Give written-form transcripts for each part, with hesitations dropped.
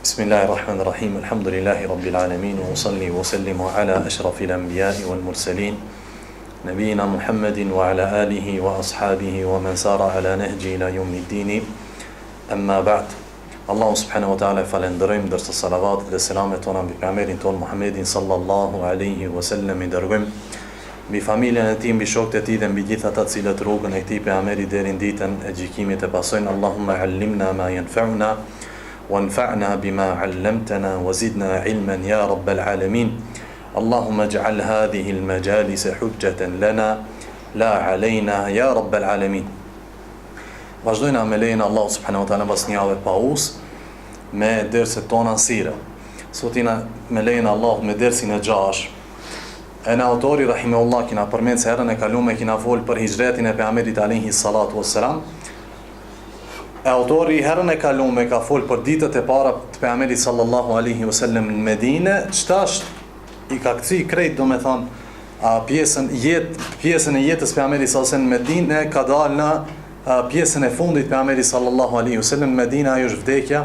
بسم الله الرحمن الرحيم الحمد لله رب العالمين وأصلي وسلم على أشرف الأنبياء والمرسلين نبينا محمد وعلى آله وأصحابه ومن سار على نهجه إلى يوم الدين أما بعد الله سبحانه وتعالى فلندرم درس الصلوات والسلامة ببعمر طول محمد صلى الله عليه وسلم درم بفamiljen e tij, mbi shokët e tij dhe mbi gjithë ata të cilët rrugën e këtij pejgamberi deri në ditën e gjykimit e pasojnë. Allahumma allimna ma yanfa'una wanfa'na bima 'allamtana wazidna ilman ya rabbal alamin. Allahumma ij'al hadhihi al-majalis hujjatan lana la 'alayna ya rabbal alamin. Vazhdojna me lejen e Allahut subhanahu wa taala pas një javë pauzë me derset tona sira. Sot jena me lejen e Allahut me dersin e 6. E në autori, rahimahullah, kina përmend se herën e kalume kina folë për hijretin e pejgamberit alayhi salatu wassalam. E autori herën e kalume ka folë për ditët e para të pejgamberit sallallahu alaihi wasallam në Medinë, çtash i ka kthye krejt, domethënë, pjesën e jetës pejgamberit sallallahu alaihi wasallam në Medinë ka dalë në pjesën e fundit pejgamberit sallallahu alaihi wasallam në Medinë, ajo është vdekja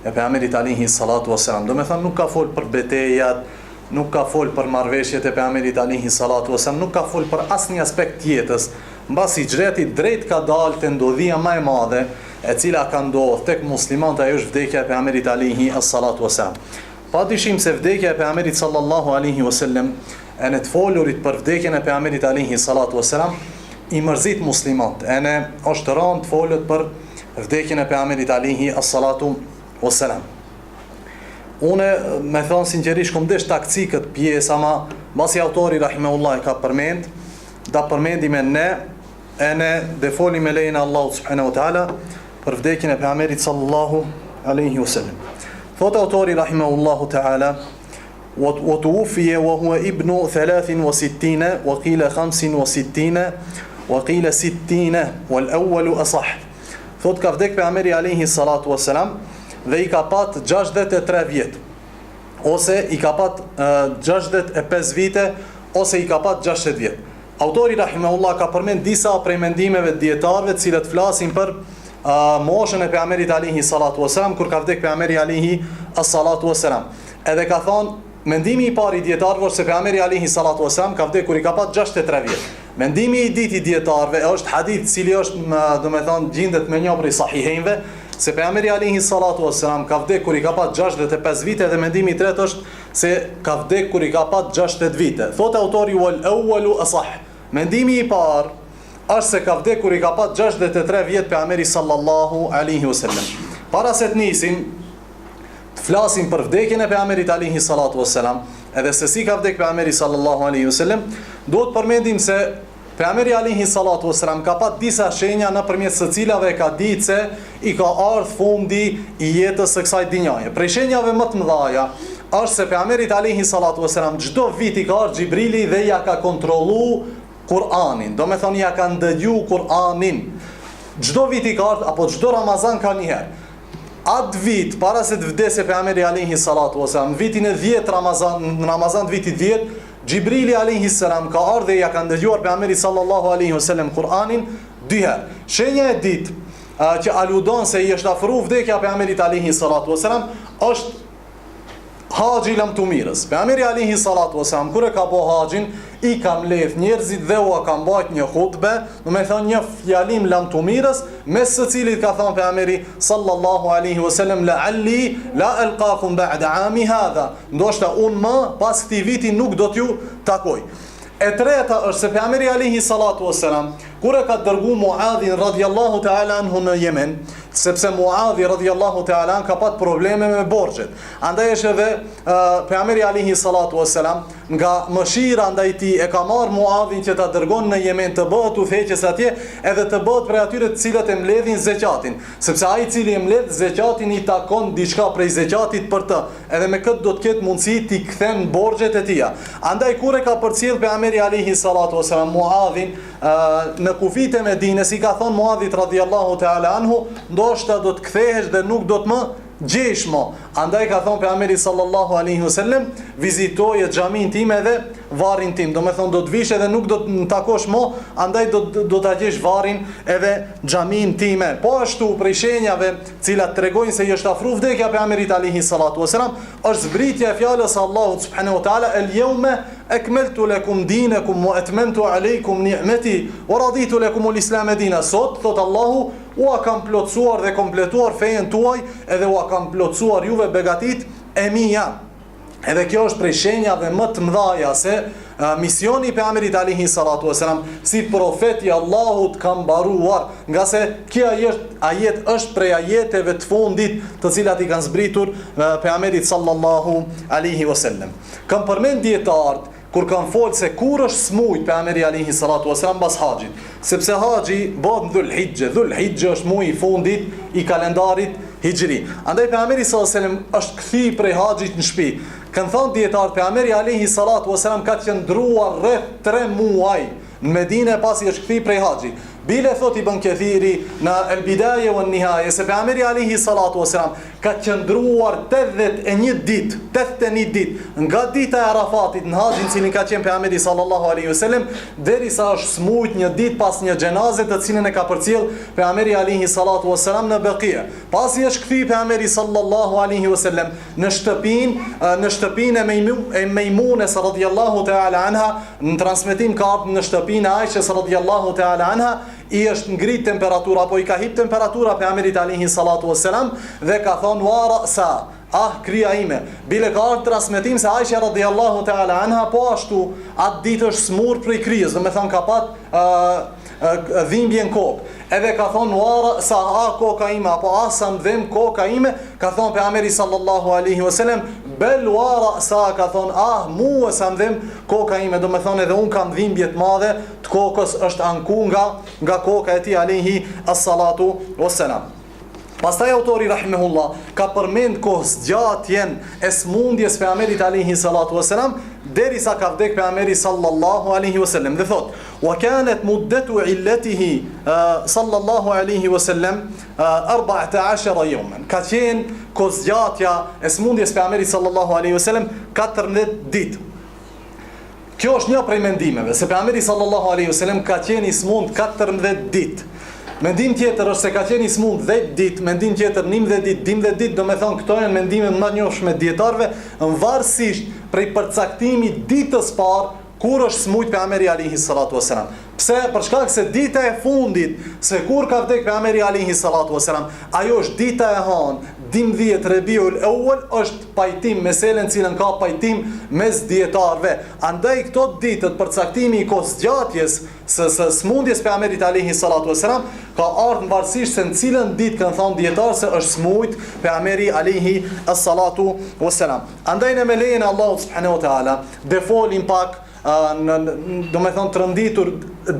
e pejgamberit alayhi salatu wassalam. Domethënë nuk ka folë për betejat, nuk ka fol për marrëveshjet e pejgamberit alayhi salatu wasallam, nuk ka fol për asnjë aspekt të jetës. Mbas hijretit drejt ka dalë te ndodhia më e madhe e cila ka ndodhur tek muslimanët, ajo është vdekja e pejgamberit alayhi salatu wasallam. Padyshim se vdekja e pejgamberit sallallahu alaihi wasallam, e në të folurit për vdekjen e pejgamberit alayhi salatu wasallam, i mërzit muslimanët. E është rënë të folët për vdekjen e pejgamberit alayhi salatu wasallam. Unë me thonë sinqerisht kom desh taksi këtë pjesë, ama basi autori rahimahullah ka përmend, da përmendim e ne dhe folim me lejnë Allahu subhanahu wa ta'ala për vdekjen e pejgamberit sallallahu alaihi wasallam. Thot autori rahimahullahu ta'ala: wa tuwfiya wa huwa ibnu 63 wa qila 65 wa qila 60 wal awwalu asah. Thot ka vdek pejgamberi alayhi salatu wasalam dhe i ka pat 63 vjet, ose i ka pat 65 vite, ose i ka pat 60 vjet. Autori rahimahullah ka përmend disa prej mendimeve të dietarëve të cilët flasin për moshën e pejgamberit alayhi salatu wasalam kur ka vdek pejgamberi alayhi salatu wasalam. Edhe ka thonë mendimi i parë i dietarëve se pejgamberi alayhi salatu wasalam ka vdekur kur i ka pat 63 vjet. Mendimi i dytë i dietarëve është hadith i cili është domethënë gjendet me një prej sahihejve, se pejgamberi alayhi salatu wassalam ka vdekur kur i ka pat 65 vite, dhe mendimi i tretë është se ka vdekur kur i ka pat 60 vite. Thot autori wal awwalu asah. Mendimi i parë është se ka vdekur kur i ka pat 63 vjet pejgamberi sallallahu alaihi wasallam. Para se të nisim të flasim për vdekjen e pejgamberit alayhi salatu wassalam, edhe se si ka vdekur pejgamberi sallallahu alaihi wasallam, duhet të përmendim se pejgamberi alayhi salatu wasalam ka pat disa shenja nëpërmjet së cilave ka ditë se i ka ardhur fundi i jetës së kësaj dinjaje. Prej shenjave më të mëdha është se pejgamberit alayhi salatu wasalam çdo vit i ka ardhur Xhibrili dhe ja ka kontrollu Kur'anin. Do me thonë ja ka ndëgju Kur'anin. Çdo vit i ka ardhur, apo çdo Ramazan ka një herë. Atë vit para se të vdesë pejgamberi alayhi salatu wasalam, vitin e 10 Ramazan të vitit 10, Xhibrili alayhi salam ka ardhur dhe ja ka ndëgjuar pejgamberit sallallahu alaihi wasallam Kur'anin 2 herë. Shenja e ditë që aludon se i është afruar vdekja pejgamberit alayhi salatu wasalam është haxhi lamtumirës. Pejgamberi alayhi salatu wasalam kur e ka bëu haxhin, i ka mbledh njerëzit dhe u ka mbajt një hutbe, do të thonë një fjalim lamtumirës, mes së cilit ka thënë pejgamberi sallallahu alaihi wasallam: la'alli la alqakum ba'da 'ami hadha. Ndoshta unë më pas këtij viti nuk do t'ju takoj. E treta është se pejgamberi alayhi salatu wasalam kur e ka dërguar Muadhin radhiyallahu ta'ala anhu në Yemen, sepse Muadhi radhiyallahu ta'ala ka pat probleme me borxhet. Andaj është edhe pejgamberi alayhi salatu wasalam nga mëshira ndaj tij e ka marr Muadhin që ta dërgon në Yemen të bëhet udhëheqës atje, edhe të bëhet prej atyre të cilët e mbledhin zekatin, sepse ai i cili e mbledh zekatin i takon diçka prej zekatit për të, edhe me këtë do të ketë mundësi t'i kthen borxhet e tij. Andaj kur e ka përcjell pejgamberi alayhi salatu wasalam Muadhin në kufit e Medinës, i ka thonë Muadhit radhiyallahu ta'ala anhu: ndoshta do të kthehesh dhe nuk do të më gjesh më. Andaj ka thonë pejgamberi sallallahu alaihi wasallam, vizitoje xhamin tim edhe varrin tim. Do me thonë do të vish edhe nuk do të më takosh mo, andaj do ta gjesh varrin edhe xhamin time. Po ashtu prej shenjave cilat tregojnë se i është afruar vdekja pejgamberit alaihi salatu wasalam, është zbritja e fjalës së Allahut subhanahu wa taala, el-yawma akmaltu lakum dinakum wa atmamtu alaykum ni'mati wa raditu lakum al-islam dinan. Sot thot Allahu, u kam plotësuar dhe kompletuar fejen tuaj, edhe u kam plotësuar juve begatit e mia. Edhe kjo është prej shenjave më të mëdha se misioni i pejgamberit alayhi salatu wasalam si profeti i Allahut ka mbaruar, nga se kjo ajet është prej ajeteve të fundit të cilat i kanë zbritur pejgamberit sallallahu alaihi wasallam. Kam përmend dietarët kur kanë folë se kur është smujt pejgamberi alayhi salatu wasalam pas haxhit, sepse haxhi bëhet në Dhul-Hijjë është muaji i fundit i kalendarit hijri. Andaj pejgamberi sallallahu alaihi wasallam është kthy prej haxhit në shtëpi. Kanë thënë dietar pejgamberi alayhi salatu wasalam ka qëndruar rreth 3 muaj në Medinë pasi është kthy prej haxhit. Bile thot Ibn Kathiri në El-Bidaje wa Nihaje se pejgamberi alayhi salatu wasalam ka qëndruar 81 ditë nga dita e Arafatit në haxhin cilin ka qenë pejgamberi sallallahu alaihi wasallam derisa është smujt një ditë pas një xhenaze të cilën e ka përcjell pejgamberi alayhi salatu wasalam në Beqia. Pasi është kthy pejgamberi sallallahu alaihi wasallam në shtëpinë e Mejmunes radhiyallahu ta'ala anha, në transmetim ka ardhur në shtëpinë e Aishës radhiyallahu ta'ala anha, i është ngrit temperatura, apo i ka hip temperatura pejgamberit alayhi salatu wassalam dhe ka thonë wa ra'sa, krija ime. Bile ka ardhur transmetim se Aisha radhiyallahu ta'ala anha po ashtu atë ditë është smur prej kryes, do me thonë ka pat dhimbje në kokë. Edhe ka thonë wa ra'sa, koka ime, apo sa më dhem koka ime, ka thonë pejgamberi sallallahu alaihi wasallam bel wa ra'sa, ka thonë mua sa më dhem koka ime, do me thonë edhe unë kam dhimbje të madhe të kokës, është anku nga koka e tij alaihi as-salatu wassalam. Pastaj autori rahimahullah ka përmend kohëzgjatjen e smundjes pejgamberit alayhi salatu wasalam derisa ka vdek pejgamberi sallallahu alaihi wasallam, dhe thot wa kanat muddatu illatihi sallallahu alaihi wasallam 14 yawman, ka qenë kohëzgjatja e smundjes pejgamberit sallallahu alaihi wasallam 14 ditë. Kjo është një prej mendimeve se pejgamberi sallallahu alaihi wasallam ka qenë i smund 14 ditë. Mendim tjetër është se ka qenë i smund 10 ditë, mendim tjetër 11 ditë, 12 ditë, do me thonë këto janë mendime më të njohshme dietarëve, varësisht prej përcaktimit ditës parë kur është smujt pejgamberi alayhi salatu wasalam. Pse? Për shkak se dita e fundit se kur ka vdek pejgamberi alayhi salatu wasalam, ajo është dita e hanë 12 Rabiul Awwal, është pajtim meselen cilën ka pajtim mes dietarëve. Andaj këto ditët përcaktimi i kohëzgjatjes së smundjes pejgamberit alayhi salatu wasalam ka ardhur varësisht se në cilën ditë kanë thënë dietarë se është smujt pejgamberi alayhi salatu wasalam. Andaj në me lejen e Allahut subhanahu wa taala dhe folim pak do me thonë të rënditur,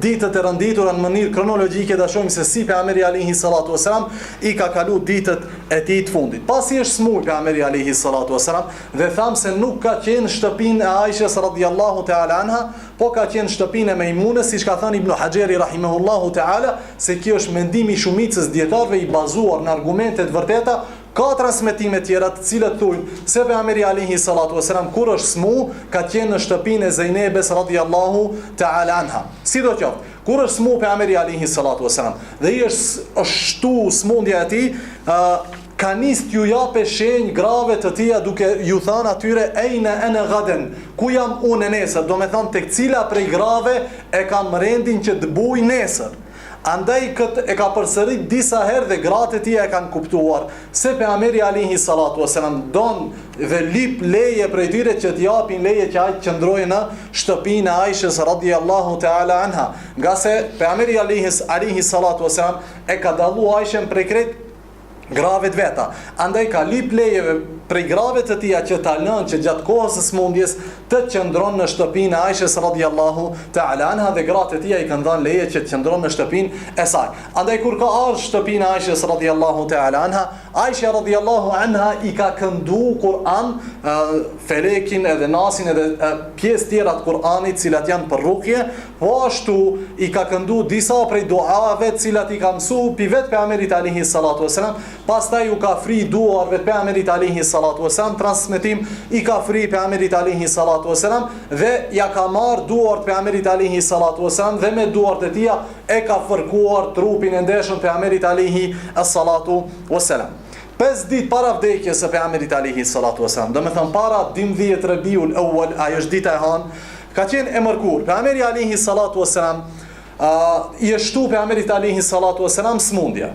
ditët e rënditura në mënyrë kronologjike, da shohim se si pejgamberi alayhi salatu wasalam i ka kalu ditët e tij të fundit. Pasi është smujt pejgamberi alayhi salatu wasalam dhe tham se nuk ka qenë shtëpinë e Aishës radhiyallahu ta'ala anha, po ka qenë shtëpinë e Mejmunës, siç ka thënë Ibn Hajeri rahimahullahu ta'ala, se kjo është mendimi i shumicës dietarëve i bazuar në argumente të vërteta. Ka transmetime tjera të cilët thujnë se pejgamberi alayhi salatu wasalam kur është smu ka qenë në shtëpinë e Zejnebes radhiyallahu ta'ala anha. Sidoqoftë, kur është smu pejgamberi alayhi salatu wasalam dhe i është shtu smundja e tij, ka nis t'ju jape shenjë grave të tija duke ju thënë atyre ejna ana gaden, ku jam unë nesër, do me thënë tek cila prej grave e kam rendin që të buj nesër. Andaj këtë e ka përsërit disa herë dhe gratë e tija e kanë kuptuar se pejgamberi alayhi salatu wasalam don dhe lip leje prej tyre që t'japin leje që ai qëndrojë në shtëpinë e Aishës radhiyallahu ta'ala anha, nga se pejgamberi alayhi salatu wasalam e ka dallu Aishën prej krejt grave të veta. Andaj ka lip lejeve prej grave të tija që ta lënë që gjatë kohës së smundjes të qëndron në shtëpinë e Aishës radhiyallahu ta'ala anha dhe gratë të tija i kanë dhënë leje që të qëndron në shtëpinë e saj. Andaj kur ka ardhur shtëpinë e Aishës radhiyallahu ta'ala anha, Aisha radhiyallahu anha i ka këndu Kur'an, felekin edhe nasin edhe pjesë tjera të Kur'anit cilat janë për rukje, po ashtu i ka këndu disa prej duave cilat i ka mësu pi vetë pejgamberit alayhi salatu wasalam, pastaj u ka fri duarve të pejgamberit alayhi salatu wasalam, transmetim i ka fri pejgamberit alayhi salatu wasalam dhe ja ka marr duart pejgamberit alayhi salatu wasalam dhe me duart e tija e ka fërkuar trupin e ndeshëm pejgamberit alayhi salatu wasalam. 5 ditë para vdekjes së pejgamberit alayhi salatu wasalam, do të thënë para 12 Rabiul Awwal, ajo është dita e hanë, ka qenë e mërkur. Pejgamberi alayhi salatu wasalam i shtu pejgamberit alayhi salatu wasalam smundja.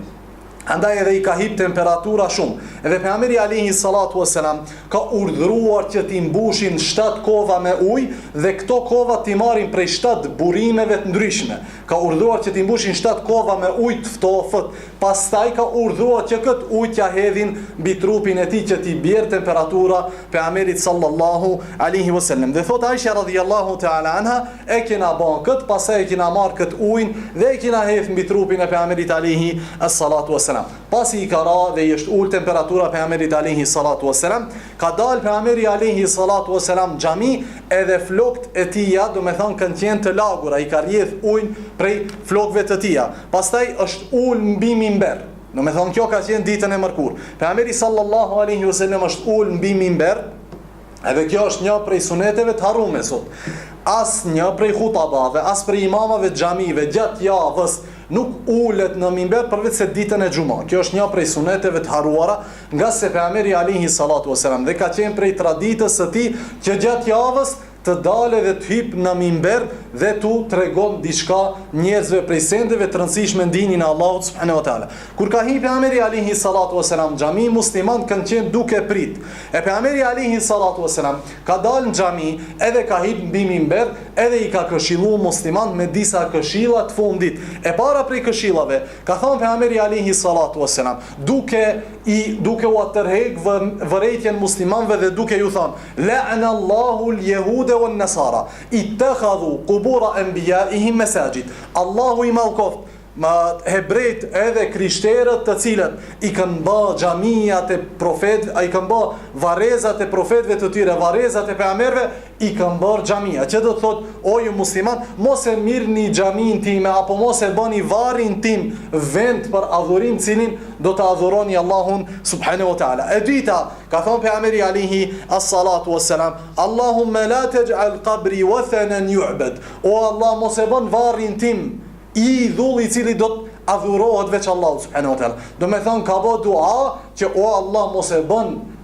Andaj edhe i ka hip temperatura shumë. Edhe pejgamberi alayhi salatu wasalam ka urdhëruar që t'i mbushin 7 kova me ujë dhe këto kova t'i marrin prej 7 burimeve të ndryshme. Ka urdhëruar që t'i mbushin 7 kova me ujë të ftofët. Pastaj ka urdhëruar që këtë ujë t'ja hedhin mbi trupin e tij që t'i bjerë temperatura pejgamberit sallallahu alaihi wasallam. Dhe thot Aisha radhiyallahu ta'ala anha, e kena bën kët, pastaj e kena marr kët ujin dhe e kena hedh mbi trupin e pejgamberit alaihi salatu wasallam. Pasi i ka ra dhe i është ul temperatura pejgamberit alayhi salatu wasalam, ka dal pejgamberi alayhi salatu wasalam xhami edhe flokët e tija, do me thonë kanë qenë të lagura, i ka rrjedh ujin prej flokëve të tija. Pastaj është ul mbi minber. Do me thonë kjo ka qenë ditën e mërkur. Pejgamberi sallallahu alaihi wasallam është ul mbi minber, edhe kjo është një prej suneteve të harrume sot. As një prej hutabave, as prej imamave të xhamive gjatë javës nuk ulet në minber përveç se ditën e xuma. Kjo është një prej suneteve të haruara, nga se pejgamberi alayhi salatu wasalam dhe ka qenë prej traditës së tij që gjatë javës të dale dhe të hip në minber dhe tu tregon diçka njerëzve prej sendeve të rëndësishme në dinin e Allahut subhanahu wa taala. Kur ka hip pejgamberi alayhi salatu wasalam xhami, muslimanët kanë qenë duke prit. E pejgamberi alayhi salatu wasalam ka dalë në xhami, edhe ka hip mbi minber, edhe i ka këshilluar muslimanët me disa këshilla të fundit. E para prej këshillave ka thënë pejgamberi alayhi salatu wasalam, duke u tërheq vërejtjen muslimanëve dhe duke ju thënë: "La'ana Allahu al-yahud wan nasara ittakhadhu qubur anbiya'ihim masajid." Allahu i mallkoft hebrejt edhe krishterët të cilët i kanë bë xhamijat e profetëve, i kanë bë varrezat e profetëve të tyre, varrezat e pejgamberëve, i kanë bërë xhamia. Që do të thotë, o ju musliman, mos e mirni xhamin time apo mos e bëni varrin tim vend për adhurim, cilin do të adhuroni Allahun subhanahu wa taala. E dyta, ka thonë pejgamberi alayhi as-salatu wassalam, Allahumma la taj'al qabri wathanan yu'bad. O Allah, mos e bën varrin tim i dhulli i cili do të adhurohet veç Allahut subhanahu wa taala. Do me thonë ka bë dua që o Allah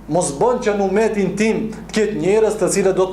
mos bën që në umetin tim të ketë njerëz të cilët do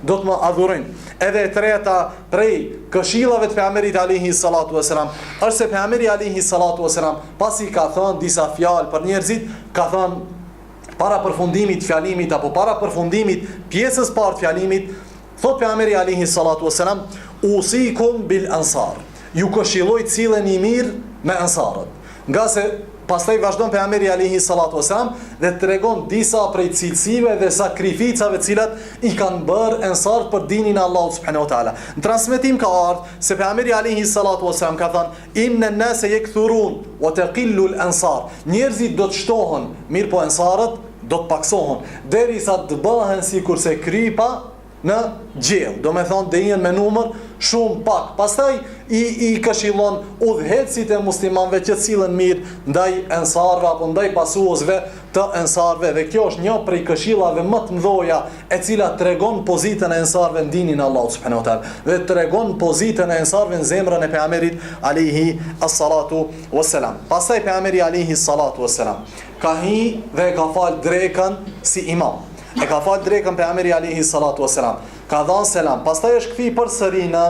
të më adhurojnë. Edhe e treta prej këshillave të pejgamberit alayhi salatu wasalam, është se pejgamberi alayhi salatu wasalam pasi ka thënë disa fjalë për njerëzit, ka thënë para përfundimit të fjalimit apo para përfundimit pjesës parë të fjalimit, thot pejgamberi alayhi salatu wasalam: "Usikum bil ansar." Ju këshilloj cileni mirë me ansarët. Nga se pastaj vazhdon pejgamberi alayhi salatu wasalam dhe tregon disa prej cilësive dhe sakrificave të cilat i kanë bërë ansarët për dinin e Allahut subhanahu wa taala. Në transmetim ka ardhur se pejgamberi alayhi salatu wasalam ka thënë: "Inna an-nasa yakthurun wa taqillu al-ansar." Njerëzit do të shtohen, mirë po ansarët do të paksohen, derisa të bëhen sikurse krypa në gjell. Do me thonë dhe jenë me numër shumë pak. Pastaj i këshillon udhëhecit e muslimanëve që cilën mirë ndaj ensarve apo ndaj pasuesve të ensarve. Dhe kjo është një prej këshillave më të mëdha e cila tregon pozitën e ensarve në dinin e Allahut subhanahu wa taala dhe tregon pozitën e ensarve në zemrën e pejgamberit alayhi as-salatu wassalam. Pastaj pejgamberi alayhi salatu wassalam ka hi dhe ka fal drekën si imam. E ka fal drekën pejgamberi alayhi salatu wasalam, ka dhënë selam, pastaj është kthyer përsëri në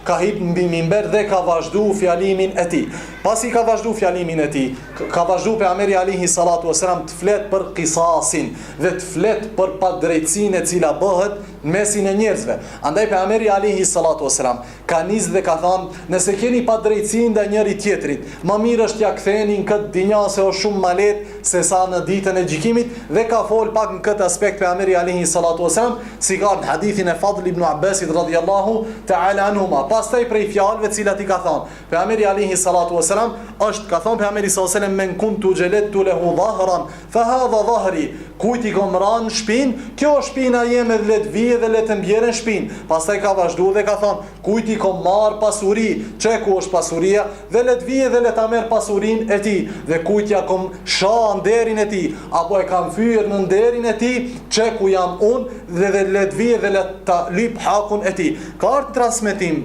ka hip mbi minber dhe ka vazhdu fjalimin e tij. Pasi ka vazhdu fjalimin e tij, ka vazhdu pejgamberi alayhi salatu wasalam të flet për qisasin dhe të flet për padrejtësinë e cila bëhet në mesin e njerëzve. Andaj pejgamberi alayhi salatu wasalam ka nis dhe ka thënë: "Nëse keni padrejtësi ndaj njëri tjetrit, më mirë është ja ktheni në këtë dinja se është shumë më lehtë se sa në ditën e gjykimit." Dhe ka fol pak në këtë aspekt pejgamberi alayhi salatu wasalam, si ka në hadithin e Fadl ibn Abbasit radhiyallahu ta'ala anhuma. Pastaj prej fjalëve të cilat i ka thënë pejgamberi alayhi salatu wasalam wasalam është, ka thonë pejgamberi sallallahu alaihi wasallam, men kuntu jaladtu lahu dhahran fa hadha dhahri, kujt i kom ran shpinë, kjo është shpina jeme dhe let vije dhe let mbjerën shpinë. Pastaj ka vazhduar dhe ka thonë, kujt i kom marr pasuri, çeku është pasuria, dhe let vije dhe let merr pasurinë e tij, dhe kujt ja kom sha nderin e tij, apo e kam fyer në nderin e tij, çeku jam unë dhe let vije dhe let ta lyp hakun e tij. Ka ardhur transmetim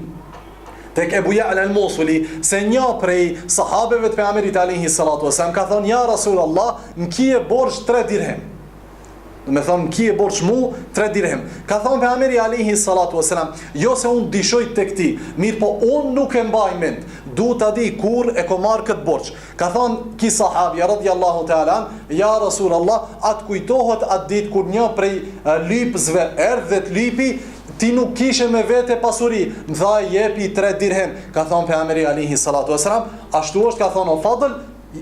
tek Ebu Ja'la al-Mosuli se një prej sahabeve të pejgamberit alayhi salatu wasallam ka thonë, ja Rasulullah, më kije borxh 3 dirhem. Do me thonë, më kije borxh mu 3 dirhem. Ka thonë pejgamberi alayhi salatu wasallam, jo se unë dishoj tek ti, mirë po unë nuk e mbaj mend, du ta di kur e ko marr këtë borxh. Ka thonë ki sahabja radhiyallahu ta'ala, ja Rasulullah, atë kujtohet atë ditë kur një prej lypësve erdhi dhe të lypi, ti nuk kishe me vete pasuri, më tha jepi 3 dirhem. Ka thonë pejgamberi alayhi salatu wasallam, ashtu është, ka thonë o fadl,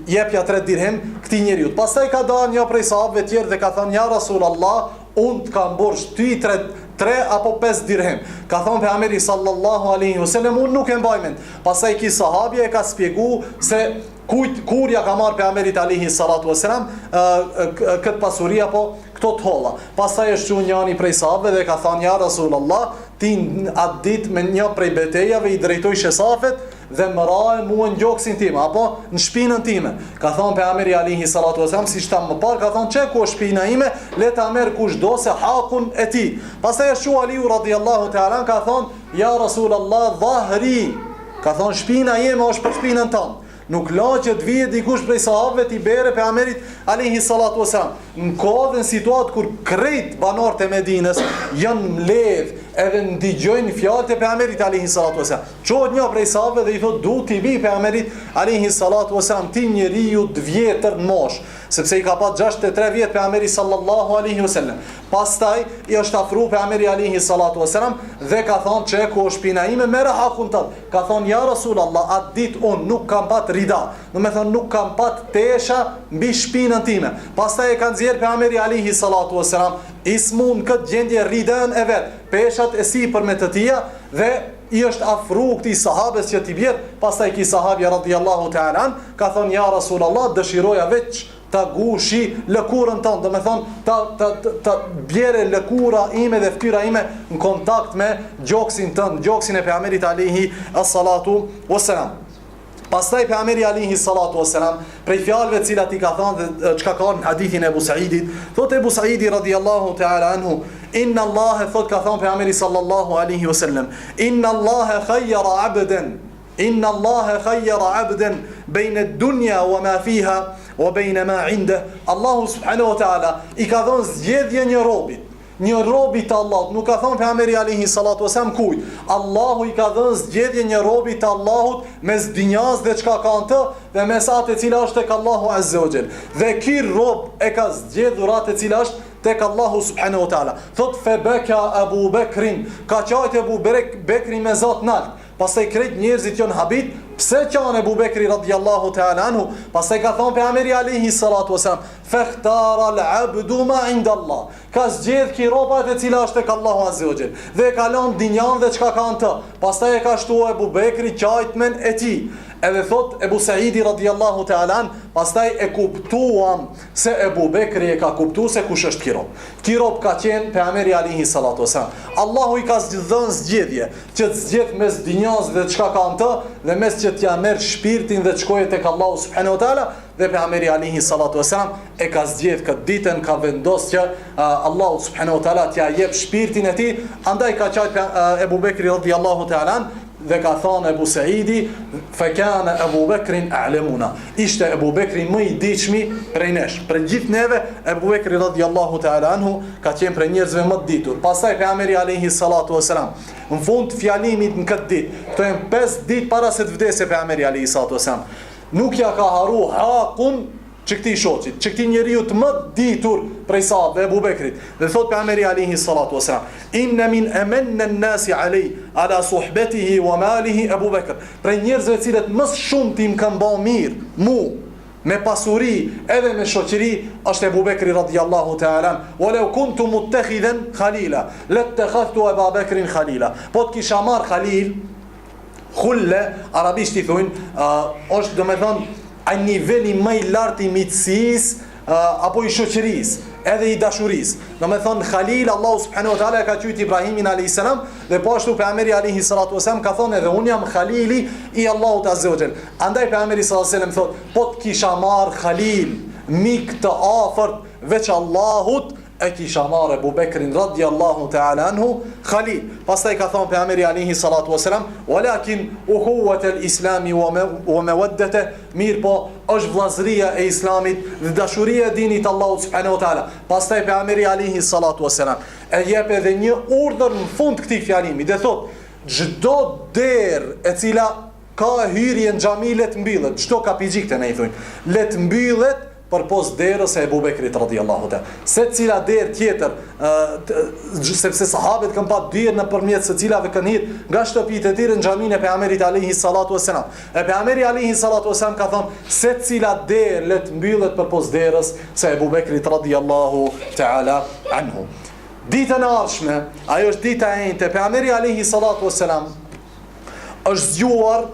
jepja 3 dirhem këtij njeriu. Pastaj ka dalë një prej sahabëve të tjerë dhe ka thonë, ja Rasulullah, unë të kam borxh ty 3 apo 5 dirhem. Ka thonë pejgamberi sallallahu alaihi wasallam, unë nuk e mbaj mend. Pastaj ki sahabja e ka shpjegu se kur ja ka marrë pejgamberit alayhi salatu wasalam këtë pasuri apo këto të holla. Pastaj është qenë njëri prej sahabëve dhe ka thënë, ja Rasulullah, ti atë ditë me një prej betejave i drejtoj shesafet dhe më raje mua në gjoksin time, apo në shpinën time. Ka thonë pejgamberi alayhi salatu wasalam, si shtam më parë, ka thonë, çe ku është shpina ime, le ta merr kushdo se hakun e tij. Pastaj është Aliu radhiyallahu ta'ala ka thonë, ja Rasulullah, dhahri, ka thonë, shpina jeme është për shpinën tonë. Nuk la që të vije dikush prej sahabëve t'i bere pejgamberit alayhi salatu wasalam. Në kohën situatë kur krejt banorët e Medinës janë mbledh edhe ndigjojnë fjalët e pejgamberit alayhi salatu wasalam. Çohet një prej sahabëve dhe i thotë, du t'i vi pejgamberit alayhi salatu wasalam, ti njeriu të vjetër në moshë, sepse i ka pas 63 vjet pejgamberi sallallahu alaihi wasallam. Pastaj i është afruar pejgamberi alayhi salatu wasalam dhe ka thonë, çe ku është shpina ime, merr hakun tënd. Ka thonë, ja Rasulullah, atë ditë unë nuk kam pat rida, do me thonë nuk kam pat tesha mbi shpinën time. Pastaj e kanë nxjerr pejgamberi alayhi salatu wasalam ismun këtë gjendje ridën e vet, peshat e sipër me të tija, dhe i është afru këtij sahabes që t'i bjerë. Pastaj ki sahabja radhiyallahu ta'ala ka thonë, ja Rasulullah, dëshiroja veç ta gushi lëkurën tonë, do me thonë ta bjere lëkura ime dhe fytyra ime në kontakt me gjoksin tënd, gjoksin e pejgamberit alayhi salatu wassalam. Pastaj pejgamberi alayhi salatu wassalam, prej fjalëve të cilat i ka thënë dhe çka ka në hadithin e Ebu Saidit, thotë Ebu Saidi radhiyallahu ta'ala anhu, inna Allah, thot ka thënë pejgamberi sallallahu alaihi wasallam, inna Allah khayyara 'abdan, inna Allah khayyara 'abdan bayna ad-dunya wa ma fiha wa bayna ma 'indah. Allahu subhanahu wa ta'ala i ka dhënë zgjedhje një robi të Allahut. Nuk ka thonë pejgamberi alayhi salatu wasallam kujt. Allahu i ka dhënë zgjedhje një robi të Allahut mes dinjas dhe çka ka në të dhe mes atë e cila është tek Allahu azza wa jall. Dhe ky rob e ka zgjedhur atë e cila është tek Allahu subhanahu wa ta'ala. Thot febeka Abu Bekrin, ka qajt Abu Bekri me zot nalt. Pastaj krejt njerëzit janë habit, pse qanë Ebu Bekri radhiyallahu ta'ala anhu. Pastaj ka thonë pejgamberi alayhi salatu wasalam, fakhtara al-'abdu ma 'inda Allah, ka zgjedh ki robat e cila është tek Allahu azza wa jall, dhe ka lënë dinjan dhe çka kanë të. Pastaj e ka shtuar Ebu Bekri qajtmen e tij. Edhe thot Ebu Saidi radhiyallahu ta'ala an, pastaj e kuptuam se Ebu Bekri e ka kuptuar se kush është ky rob. Ky rob ka qenë pejgamberi alayhi salatu wasalam. Allahu i ka dhënë zgjedhje që të zgjedh mes dinjas dhe çka kanë të, dhe mes që t'ja merr shpirtin dhe të shkojë tek Allahu subhanahu wa ta'ala. Dhe pejgamberi alayhi salatu wasalam e ka zgjedh këtë ditën, ka vendosur që Allahu subhanahu wa ta'ala t'ja jep shpirtin e tij. Andaj ka qajt Ebu Bekri radhiyallahu ta'ala an, dhe ka thonë Ebu Saidi, fekane Ebu Bekrin a'lemuna, ishte Ebu Bekri më i diqmi prej nesh. Për gjithë neve, Ebu Bekri radhiyallahu ta'ala anhu ka qenë prej njerëzve më të ditur. Pastaj pejgamberi alayhi salatu wasalam, në fund fjalimit në këtë ditë, këto janë 5 ditë para se të vdesë pejgamberi alayhi salatu wasalam, nuk ja ka haru hakun që këti shoqit, që këti njeriu të më ditur prej sahabëve Ebu Bekrit. Dhe thot pejgamberi alayhi salatu wasalam, inna min amanna an-nasi alay ala suhbatihi wa malihi Abu Bekr. Prej njerëzve të cilët më shumë tim kanë bën mirë, mu me pasuri edhe me shoqëri, është Ebu Bekri radhiyallahu ta'ala. Walau kuntu muttakhidan khalila, lattakhadhtu Abu Bekrin khalila. Po të kisha marr khalil, Khulle, arabisht i thujnë, është do me thonë ai niveli më i lartë i miqësisë apo i shoqërisë, edhe i dashurisë. Do me thonë Khalil, Allahu subhanahu wa taala ka thujt Ibrahimin alayhis salam, dhe po ashtu pejgamberi alayhi salatu wasalam ka thonë edhe unë jam Khalili i Allahut azza wa jall. Andaj pejgamberi sallallahu alaihi wasallam thotë, po të kisha marr Khalil, mik të afërt veç Allahut, e kisha marrë Abu Bekrin radiallahu ta'ala anhu Khalil. Pastaj ka thonë pejgamberi alayhi salatu wasalam, walakin uhuwat al-islami wa mawaddata, mirë po është vllazëria e islamit dhe dashuria e dinit Allahut subhanahu wa taala. Pastaj pejgamberi alayhi salatu wasalam e jep edhe një urdhër në fund këtij fjalimi, dhe thotë çdo derë e cila ka hyrje në xhami le të mbyllet, çdo kapixhikte ne i thonë, le të mbyllet përpos derës e Abu Bekrit radhiyallahu ta'ala. Se cila derë tjetër, sepse sahabët kanë pa derë nëpërmjet së cilave kanë hyrë nga shtëpitë e tyre në xhamin e pejgamberit alayhi salatu wassalam. E pejgamberi alayhi salatu wassalam ka thënë, se cila derë le të mbyllet përpos derës së Abu Bekrit radhiyallahu ta'ala anhu. Ditën e ardhshme, ajo është dita e njëjtë, pejgamberi alayhi salatu wassalam është zgjuar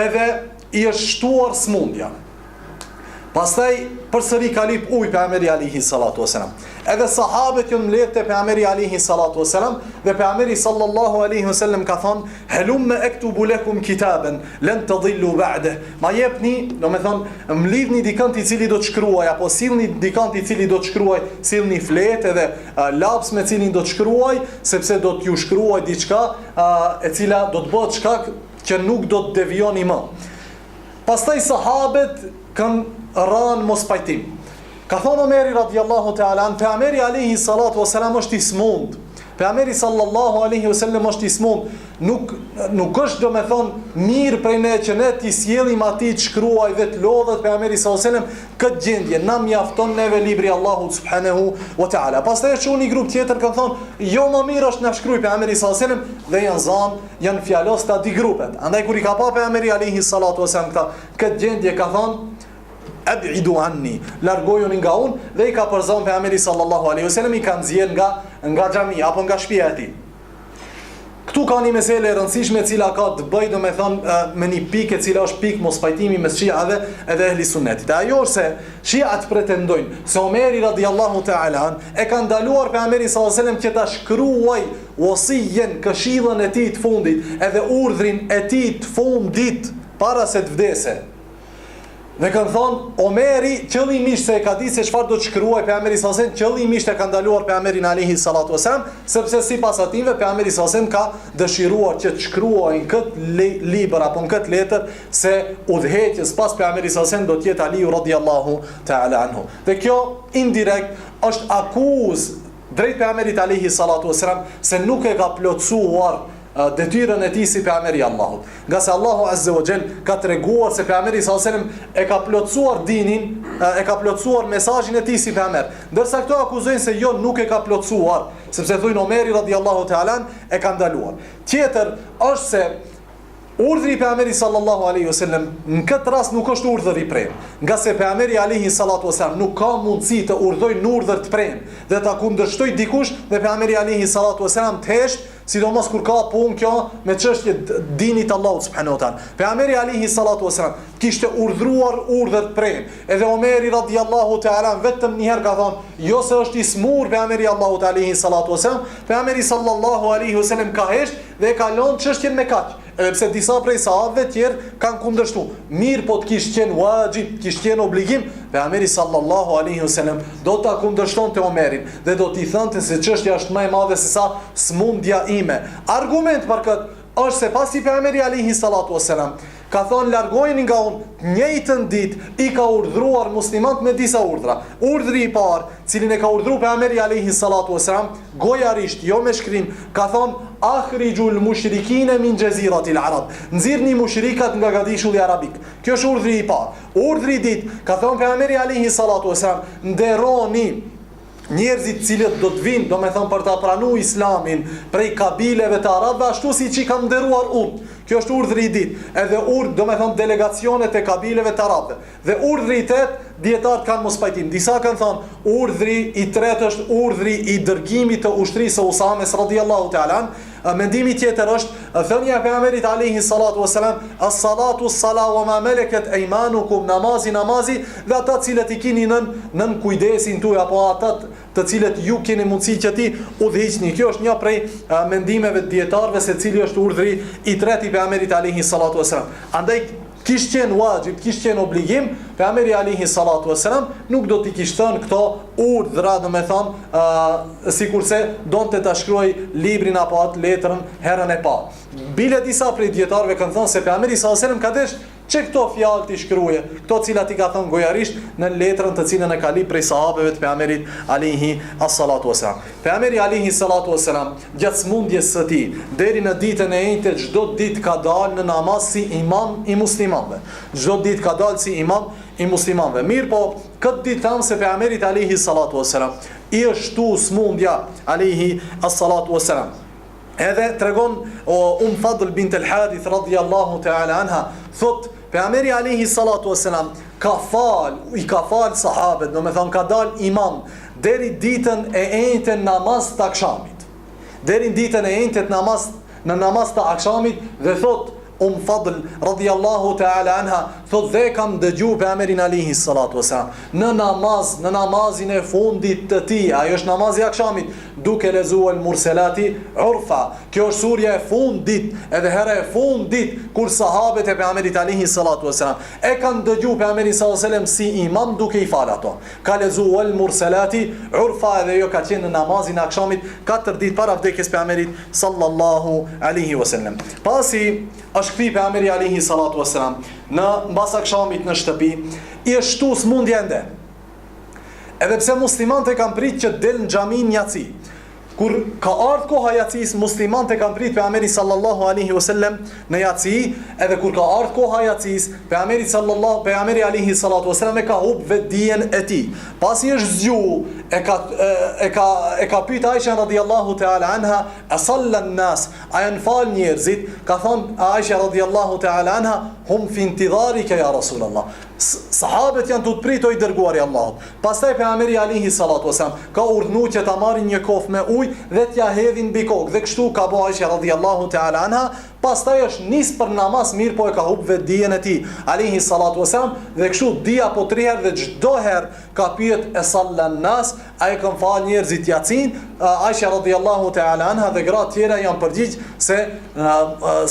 edhe i është shtuar smundja. Pastaj përsëri ka lip ujë pejgamberi alayhi salatu wasalam. Edhe sahabët janë mbledhur te pejgamberi alayhi salatu wasalam, dhe pejgamberi sallallahu alaihi wasallam ka thonë, "Halumma aktubu lakum kitaban lan tadillu ba'de." Ma jepni, do me thonë, mlidhni dikant i cili do të shkruaj, apo sillni dikant i cili do të shkruaj, sillni fletë edhe laps me cilin do të shkruaj, sepse do t'ju shkruaj diçka e cila do të bëhet shkak që nuk do të devijoni më. Pastaj sahabët kanë rënë mos pajtim. Ka thonë Omeri radiallahu ta'ala, pejgamberi alayhi salatu wasalam është i smund. Pejgamberi sallallahu alaihi wasallam është i smund. Nuk është do me thonë mirë prej ne që ne t'i sjellim atij të shkruaj dhe të lodhet pejgamberi sallallahu alaihi wasallam këtë gjendje. Na mjafton neve libri Allahut subhanahu wa ta'ala. Pastaj është një grup tjetër kanë thonë, jo më mirë është na shkruaj pejgamberi sallallahu alaihi wasallam, dhe janë zanë, janë fjalosta di grupet. Andaj kur i ka pa pejgamberi alayhi salatu wasallam këtë gjendje ka thonë, "Ab'idu anni", largojuni nga unë, dhe i ka përzon pejgamberi sallallahu alaihi wasallam, i ka nxjerr nga xhamia apo nga shtëpia e tij. Këtu ka një mesele e rëndësishme e cila ka të bëjë do me thonë me një pikë e cila është pikë mos pajtimi mes shiave edhe ehli sunnetit. Ajo është se shiat pretendojnë se Omeri radiallahu ta'ala e ka ndaluar pejgamberin sallallahu alaihi wasallam që ta shkruaj wasijen, këshillën e tij të fundit, edhe urdhrin e tij të fundit para se të vdese. Dhe kanë thonë, Omeri qëllimisht se e ka ditë se çfarë do të shkruaj pejgamberi sallallahu alaihi wasallam, qëllimisht e ka ndaluar pejgamberin alayhi salatu wasallam, sepse sipas ative pejgamberi sallallahu alaihi wasallam ka dëshiruar që të shkruajnë këtë libër apo në këtë letër se udhëheqës pas pejgamberit sallallahu alaihi wasallam do të jetë Aliu radhiyallahu ta'ala anhu. Dhe kjo indirekt është akuzë drejt pejgamberit alayhi salatu wasallam se nuk e ka plotësuar detyrën e tij si pejgamberi i Allahut. Nga se Allahu azza wa jall ka treguar se pejgamberi sallallahu alaihi wasallam e ka plotësuar dinin, e ka plotësuar mesazhin e tij si pejgamber. Ndërsa këto akuzojnë se jo, nuk e ka plotësuar, sepse thonë Omeri radhiyallahu ta'ala e ka ndaluar. Tjetër është se urdhri i pejgamberit sallallahu alaihi wasallam në këtë rast nuk është urdhër i prem, nga se pejgamberi alaihi salatu wasallam nuk ka mundësi të urdhojë në urdhër të prem dhe ta kundërshtojë dikush, dhe pejgamberi alaihi salatu wasallam të hesht, sidomos kur ka punë kjo me çështje dinit Allahut subhanahu wa taala. Pejgamberi alaihi salatu wasallam kishte urdhëruar urdhër të prem. Edhe Omeri radhiyallahu ta'ala vetëm një herë ka thonë, jo se është i smur pejgamberi Allahut alaihi salatu wasallam, pejgamberi sallallahu alaihi wasallam ka hesht dhe ka lënë çështjen me kaq. Edhe pse disa prej sahabëve tjerë kanë kundërshtu. Mirë po të kishte qenë wajib, kishte qenë obligim, pejgamberi sallallahu alaihi wasallam do ta kundërshtonte Omerin dhe do t'i thënte se çështja është më e madhe se sa smundja ime. Argument për këtë është se pasi pejgamberi alaihi salatu wasallam ka thonë largojeni nga unë, njëjtën ditë i ka urdhruar muslimanët me disa urdhra. Urdhri i parë, cilin e ka urdhruar pejgamberi alaihi salatu wasallam, gojarisht, jo me shkrim, ka thonë akhrijul mushrikina min jaziratil arab. Nxirrni mushrikat nga gadishulli arabik. Kjo është urdhri i parë. Urdhri i dytë, ka thonë pejgamberi alaihi salatu wasallam, nderoni njerëzit cilët do të vinë, do me thonë për ta pranu islamin prej kabileve të arabëve, ashtu si që i kam nderuar unë. Kjo është urdhri i dytë. Edhe do me thonë delegacionet e kabileve të arabëve. Dhe urdhri i tretë, dietarët kanë mos pajtim. Disa kanë thonë urdhri i tretë është urdhri i dërgimit të ushtrisë së Usames radhiyallahu ta'ala, Mendimi tjetër është thënia e pejgamberit alayhi salatu wasalam, as-salatu as-sala wa ma malakat aymanukum, namazi dhe ata cilët i keni nën kujdesin tuaj apo ata të cilët ju keni mundësi që ti udhëhiqni. Kjo është një prej mendimeve të dietarëve se cili është urdhri i tretë i pejgamberit alayhi salatu wasalam. Andaj kish qenë wajib, kish qenë obligim, pejgamberi alayhi salatu wasalam nuk do t'i kishte thënë këto urdhra, do me thonë, sikurse donte ta shkruaj librin apo atë letrën herën e parë. Bile disa prej dietarëve kanë thënë se pejgamberi sallallahu alajhi wasallam ka desh që këto fjalë t'i shkruaje, këto cilat i ka thënë gojarisht në letrën të cilën e ka lip prej sahabeve të pejgamberit alayhi as-salatu wasalam. Pejgamberi alayhi salatu wasalam gjatë smundjes së tij deri në ditën e njëjtë çdo ditë ka dalë në namaz si imam i muslimanëve. Çdo ditë ka dalë si imam i muslimanëve. Mirë po, këtë ditë thamë se pejgamberit alayhi salatu wasalam i është shtu smundja alayhi as-salatu wasalam. Edhe tregon Fadl bint al-Harith radhiyallahu ta'ala anha, thot pejgamberi alayhi salatu wasalam i ka fal sahabët, do me thonë ka dal imam deri ditën e njëjtë namaz të akşamit. Deri ditën e njëjtë në namaz të akşamit dhe thot Fadl radhiyallahu ta'ala anha, thot dhe kam dëgju pejgamberin alayhi salatu wasalam në namazin e fundit të tij, ajo është namazi i akşamit, duke lexuar Murselati urfa. Kjo është surja e fundit, edhe hera e fundit kur sahabët e pejgamberit alayhi salatu wasalam e kanë dëgju pejgamberin sallallahu alaihi wasallam si imam duke i fal ato. Ka lexuar Murselati urfa edhe jo ka qenë në namazin e akşamit 4 ditë para vdekjes pejgamberit sallallahu alaihi wasallam. Pasi është kthi pejgamberi alayhi salatu wasalam në mbas akşamit në shtëpi, i është shtu smundja ende. Edhe pse muslimanët e kanë pritë që del në xhamin jaci. Kur ka ardhur koha jacis, muslimanët e kanë pritë pejgamberin sallallahu alaihi wasallam në jaci, edhe kur ka ardhur koha jacis, pejgamberi alayhi salatu wasallam e ka hub vetdijen e tij. Pasi është zgju, e ka pyet Aisha radhiyallahu ta'ala anha, a salla an-nas, a janë fal njerëzit? Ka thonë Aisha radhiyallahu ta'ala anha, hum fi intidharika ya Rasulullah. Sahabët janë të pritoj dërguari Allahut. Pastaj pejgamberi alayhi salatu wasallam ka urdhnuar që ta marrin një kofë me ujë dhe t'ja hedhin mbi kokë. Dhe kështu ka bëu Aisha radhiyallahu ta'ala anha. Pastaj është nis për namaz, mirë po e ka hub vetë dijen e tij alayhi salatu wasallam, dhe kështu dia po 3 herë dhe çdo herë ka pyet e sallan nas, a e kanë fal njerëzit yacin? Aisha radhiyallahu ta'ala anha dhe gratë tjera janë përgjigj se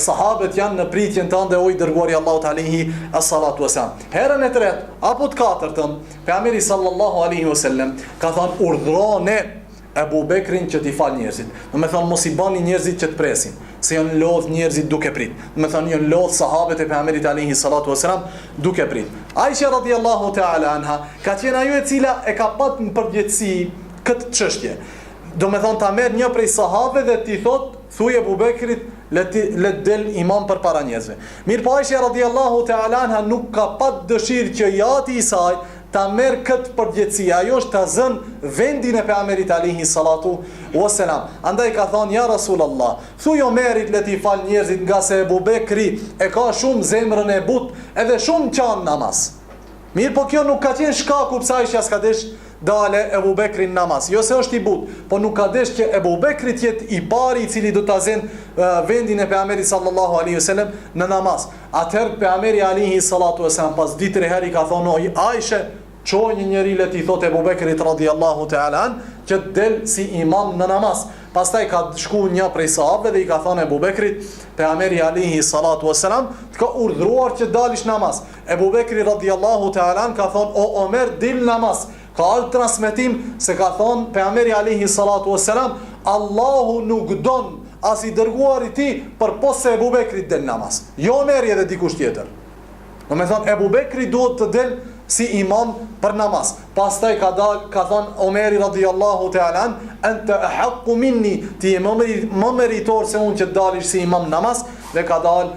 sahabët janë në pritjen tënde o i dërguari Allahut alayhi salatu wasallam. Herën e tretë apo të katërtën, pejgamberi sallallahu alaihi wasallam ka thënë urdhrone Ebu Bekrin që t'i fal njerëzit. Do me thonë mos i bani njerëzit që të presin, se janë lodh njerëzit duke prit. Do me thonë janë lodh sahabët e pejgamberit alayhi salatu wasalam duke prit. Aisha radhiyallahu ta'ala anha ka qenë ajo e cila e ka pat në përgjithësi këtë çështje. Do me thonë ta merr një prej sahabëve dhe t'i thot, thuaj Ebu Bekrit le del imam për para njerëzve. Mirë po Aisha radhiyallahu ta'ala anha nuk ka pat dëshirë që jati i saj ta merr këtë përgjithësi, ajo është ta zën vendin e pejgamberit alayhi salatu wasalam. Andaj ka thonë ja Rasulullah, thuaj Omerit le t'i fal njerëzit, nga se Ebu Bekri e ka shumë zemrën e butë edhe shumë qanë namaz. Mirë po kjo nuk ka qenë shkaku pse Aisha s'ka desh dale Ebu Bekrin namaz. Jo se është i butë, po nuk ka desh që Ebu Bekri t'jet i pari i cili do ta zën vendin e pejgamberit sallallahu alaihi wasallam në namaz. Atëherë pejgamberi alayhi salatu wasallam pas ditë herë ka thonë oj Aisha, çoj një njeri le t'i thotë Ebu Bekrit radhiyallahu ta'ala an që del si imam në namaz. Pastaj ka shku një prej sahabëve dhe i ka thonë Ebu Bekrit, pejgamberi alayhi salatu wasalam të ka urdhëruar që dalish namaz. Ebu Bekri radhiyallahu ta'ala an ka thonë o Omer dil namaz. Ka ardhur transmetim se ka thonë pejgamberi alayhi salatu wasalam, Allahu nuk don as i dërguari i tij përpos se Ebu Bekrit del namaz. Jo Omeri edhe dikush tjetër. Do me thonë Ebu Bekri duhet të del si imam për namaz. Pastaj ka thonë Omeri radhiyallahu ta'ala an, anta ahaqqu minni, ti je më meritor se unë që dalish si imam namaz, dhe ka dal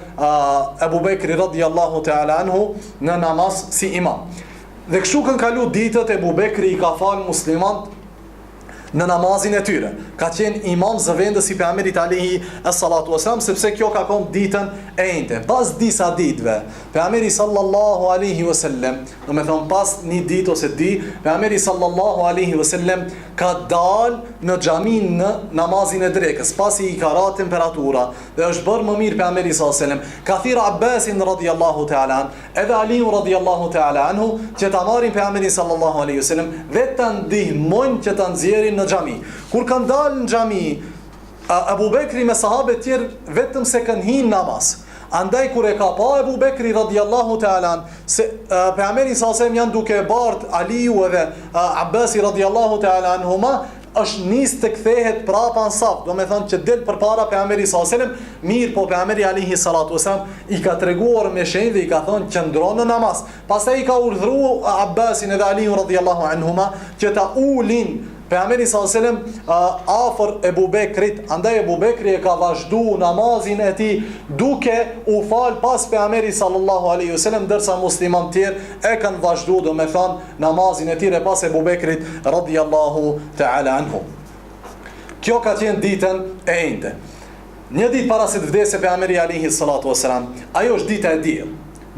Ebu Bekri radhiyallahu ta'ala anhu në namaz si imam. Dhe kështu kanë kalu ditët, Ebu Bekri i ka falë muslimant në namazin e tyre. Ka qenë imam zëvendës i pejgamberit alayhi salatu wasalam, sepse kjo ka qenë ditën e njëjtë. Pas disa ditëve, pejgamberi sallallahu alaihi wasallam, do të thonë pas një ditë ose di, pejgamberi sallallahu alaihi wasallam ka dal në xhamin në namazin e drekës, pasi i ka ra temperatura dhe është bërë më mirë pejgamberi sallallahu alaihi wasallam, ka thirr Abbasin radhiyallahu ta'ala an, edhe Aliun radhiyallahu ta'ala anhu, që ta marrin pejgamberin sallallahu alaihi wasallam dhe ta ndihmojnë që ta nxjerrin në xhami. Kur kanë dalë në xhami, Abu Bekri me sahabët tjerë vetëm se kanë hyrë namaz. Andaj kur e ka pa Ebu Bekri radhiyallahu ta'ala se pejgamberi sallallahu alaihi wasallam janë duke bart Aliu edhe Abbasi radhiyallahu ta'ala anhuma, është nis të kthehet prapa në saf, do me thonë që del përpara pejgamberi sallallahu alaihi wasallam, mirë po pejgamberi alaihi salatu wasallam i ka treguar me shenjë dhe i ka thonë qëndro në namaz. Pastaj i ka urdhëruar Abbasin edhe Aliun radhiyallahu anhuma që ta ulin pejgamberi sallallahu alaihi wasallam afër Ebu Bekrit. Andaj Ebu Bekri e ka vazhdu namazin e tij duke u fal pas pejgamberit sallallahu alaihi wasallam, ndërsa musliman tjerë e kanë vazhdu, do me thonë, namazin e tyre pas Ebu Bekrit radhiyallahu ta'ala anhu. Kjo ka qenë ditën e ende. Një ditë para se të vdesë pejgamberi alaihi salatu wasalam, ajo është dita e diell.